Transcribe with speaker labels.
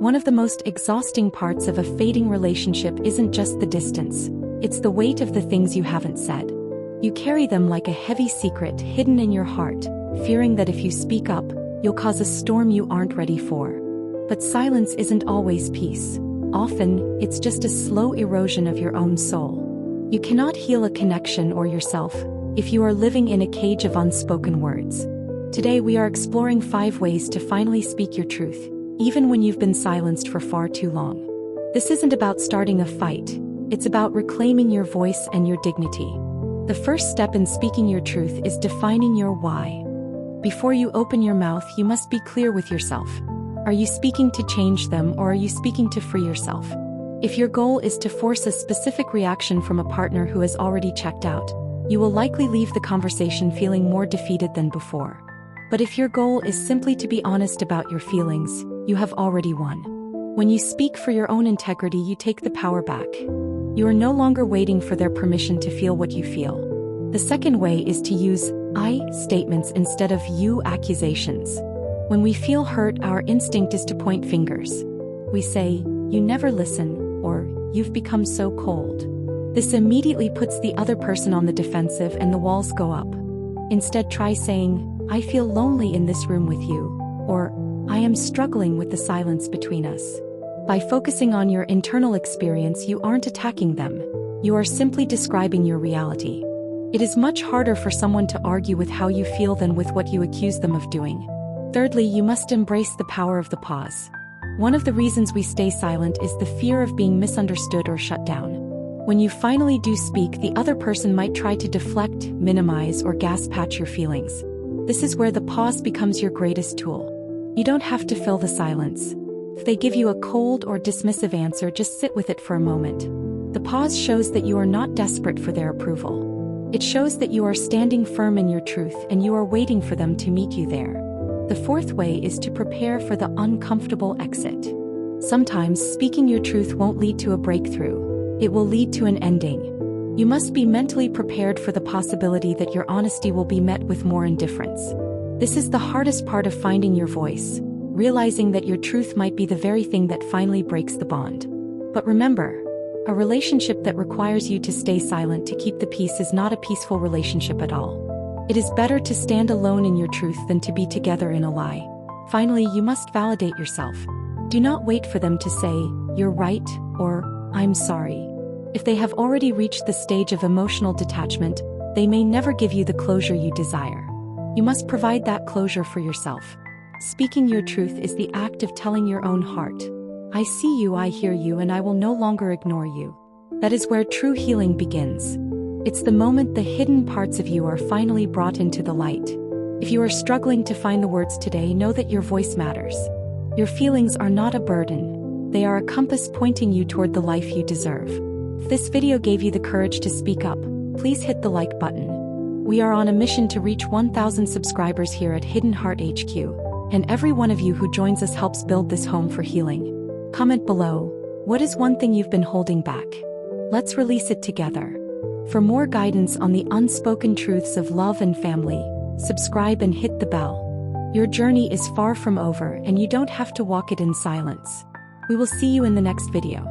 Speaker 1: One of the most exhausting parts of a fading relationship isn't just the distance, it's the weight of the things you haven't said. You carry them like a heavy secret hidden in your heart, fearing that if you speak up, you'll cause a storm you aren't ready for. But silence isn't always peace. Often, it's just a slow erosion of your own soul. You cannot heal a connection or yourself if you are living in a cage of unspoken words. Today we are exploring 5 ways to finally speak your truth, even when you've been silenced for far too long. This isn't about starting a fight, it's about reclaiming your voice and your dignity. The first step in speaking your truth is defining your why. Before you open your mouth, you must be clear with yourself. Are you speaking to change them, or are you speaking to free yourself? If your goal is to force a specific reaction from a partner who has already checked out, you will likely leave the conversation feeling more defeated than before. But if your goal is simply to be honest about your feelings, you have already won. When you speak for your own integrity, you take the power back. You are no longer waiting for their permission to feel what you feel. The second way is to use I statements instead of you accusations. When we feel hurt, our instinct is to point fingers. We say, "You never listen," or "You've become so cold." This immediately puts the other person on the defensive and the walls go up. Instead, try saying, "I feel lonely in this room with you," or "I am struggling with the silence between us." By focusing on your internal experience, you aren't attacking them. You are simply describing your reality. It is much harder for someone to argue with how you feel than with what you accuse them of doing. Thirdly, you must embrace the power of the pause. One of the reasons we stay silent is the fear of being misunderstood or shut down. When you finally do speak, the other person might try to deflect, minimize, or gasp at your feelings. This is where the pause becomes your greatest tool. You don't have to fill the silence. If they give you a cold or dismissive answer, just sit with it for a moment. The pause shows that you are not desperate for their approval. It shows that you are standing firm in your truth and you are waiting for them to meet you there. The fourth way is to prepare for the uncomfortable exit. Sometimes speaking your truth won't lead to a breakthrough. It will lead to an ending. You must be mentally prepared for the possibility that your honesty will be met with more indifference. This is the hardest part of finding your voice, realizing that your truth might be the very thing that finally breaks the bond. But remember, a relationship that requires you to stay silent to keep the peace is not a peaceful relationship at all. It is better to stand alone in your truth than to be together in a lie. Finally, you must validate yourself. Do not wait for them to say, "You're right," or "I'm sorry." If they have already reached the stage of emotional detachment, they may never give you the closure you desire. You must provide that closure for yourself. Speaking your truth is the act of telling your own heart, "I see you, I hear you, and I will no longer ignore you." That is where true healing begins. It's the moment the hidden parts of you are finally brought into the light. If you are struggling to find the words today, know that your voice matters. Your feelings are not a burden. They are a compass pointing you toward the life you deserve. If this video gave you the courage to speak up, please hit the like button. We are on a mission to reach 1,000 subscribers here at Hidden Heart HQ, and every one of you who joins us helps build this home for healing. Comment below, what is one thing you've been holding back? Let's release it together. For more guidance on the unspoken truths of love and family, subscribe and hit the bell. Your journey is far from over, and you don't have to walk it in silence. We will see you in the next video.